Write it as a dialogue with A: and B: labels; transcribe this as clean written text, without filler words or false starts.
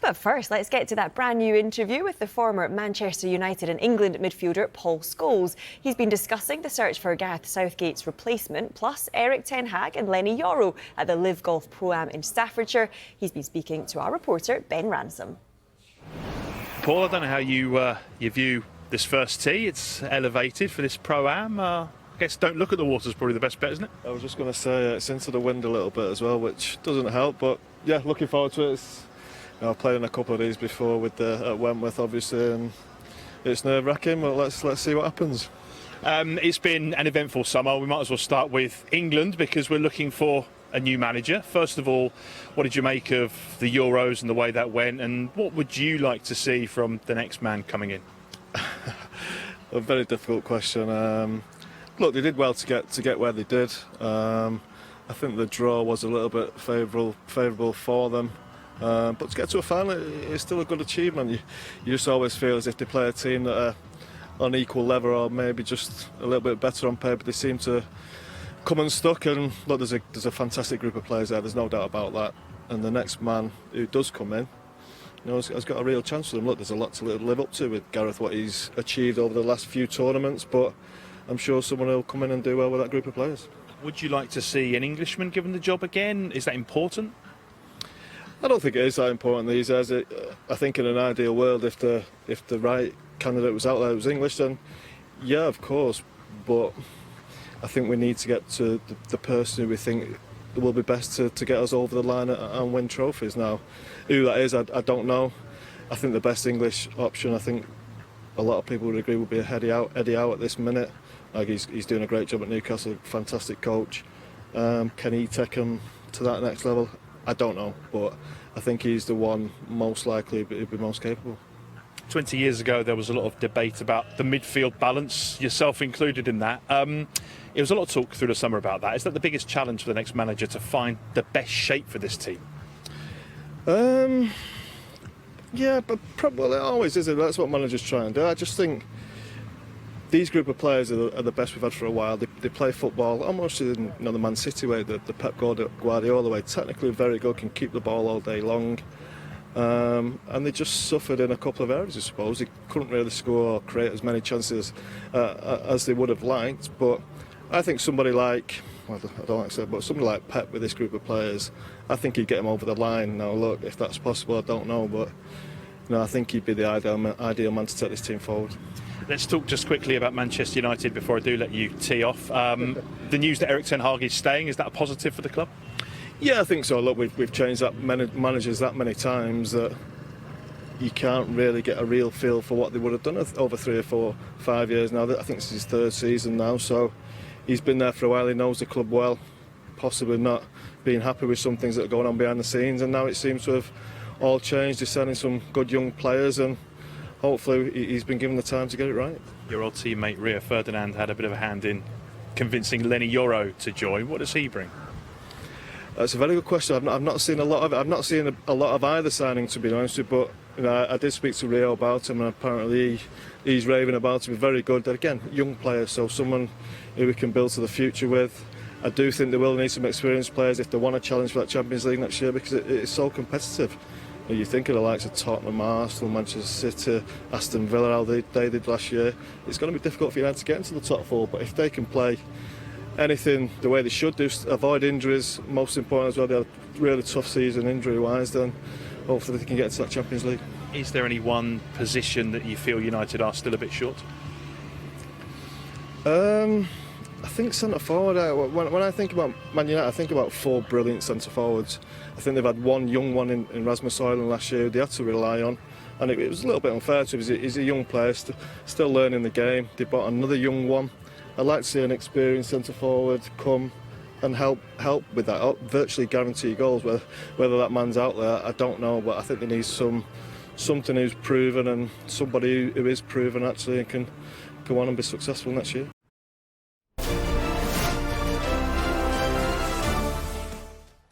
A: But first, let's get to that brand new interview with the former Manchester United and England midfielder Paul Scholes. He's been discussing the search for Gareth Southgate's replacement, plus Erik ten Hag and Lenny Yoro at the Live Golf Pro-Am in Staffordshire. He's been speaking to our reporter, Ben Ransom.
B: Paul, I don't know how you view this first tee. It's elevated for this Pro-Am. I guess don't look at the water's probably the best bet, isn't it?
C: I was just going to say it's into the wind a little bit as well, which doesn't help. But yeah, looking forward to it. I've played in a couple of these before with at Wentworth, obviously, and it's nerve-wracking. But let's see what happens.
B: It's been an eventful summer. We might as well start with England because we're looking for a new manager. First of all, what did you make of the Euros and the way that went, and what would you like to see from the next man coming in?
C: A very difficult question. Look, they did well to get where they did. I think the draw was a little bit favourable for them. But to get to a final, it's still a good achievement. You just always feel as if they play a team that are on equal level or maybe just a little bit better on paper. They seem to come unstuck, and look, there's a fantastic group of players there. There's no doubt about that. And the next man who does come in, has got a real chance for them. Look, there's a lot to live up to with Gareth, what he's achieved over the last few tournaments, but I'm sure someone will come in and do well with that group of players.
B: Would you like to see an Englishman given the job again? Is that important?
C: I don't think it is that important these days. I think in an ideal world, if the right candidate was out there, it was English, then yeah, of course. But I think we need to get to the person who we think will be best to get us over the line and win trophies. Now, who that is, I don't know. I think the best English option, I think a lot of people would agree, would be Eddie Howe at this minute. Like he's doing a great job at Newcastle, fantastic coach. Can he take him to that next level? I don't know, but I think he's the one most likely to be most capable.
B: 20 years ago, there was a lot of debate about the midfield balance, yourself included in that. There was a lot of talk through the summer about that. Is that the biggest challenge for the next manager, to find the best shape for this team?
C: Yeah, but probably it always is. That's what managers try and do. I just think these group of players are the best we've had for a while. They play football almost in the Man City way, the Pep Guardiola way. Technically very good, can keep the ball all day long. And they just suffered in a couple of areas, I suppose. They couldn't really score or create as many chances as they would have liked. But I think somebody like, well, I don't like to say it, but somebody like Pep with this group of players, I think he'd get them over the line. Now, look, if that's possible, I don't know, but I think he'd be the ideal man to take this team forward.
B: Let's talk just quickly about Manchester United before I do let you tee off. The news that Erik ten Hag is staying, is that a positive for the club?
C: Yeah, I think so. Look, we've changed managers that many times that you can't really get a real feel for what they would have done over 3 or 4, 5 years now. I think this is his 3rd season now, so he's been there for a while. He knows the club well, possibly not being happy with some things that are going on behind the scenes, and now it seems to have all changed. He's signing some good young players, and hopefully he's been given the time to get it right.
B: Your old teammate Rio Ferdinand had a bit of a hand in convincing Lenny Yoro to join. What does he bring?
C: That's a very good question. I've not seen a lot of it. I've not seen a lot of either signing, to be honest with you, but I did speak to Rio about him, and apparently he's raving about him. He's very good. Again, young player, so someone who we can build to the future with. I do think they will need some experienced players if they want to challenge for that Champions League next year, because it's so competitive. You think of the likes of Tottenham, Arsenal, Manchester City, Aston Villa, how they did last year. It's going to be difficult for United to get into the top 4, but if they can play anything the way they should do, avoid injuries, most important as well, they had a really tough season injury-wise, then hopefully they can get into that Champions League.
B: Is there any one position that you feel United are still a bit short?
C: I think centre forward. When I think about Man United, I think about 4 brilliant centre forwards. I think they've had one young one in Rasmus Højlund last year they had to rely on, and it was a little bit unfair to him. He's a young player, still learning the game. They bought another young one. I'd like to see an experienced centre forward come and help with that, virtually guarantee goals. Whether that man's out there, I don't know, but I think they need something who's proven, and somebody who is proven actually and can go on and be successful next year.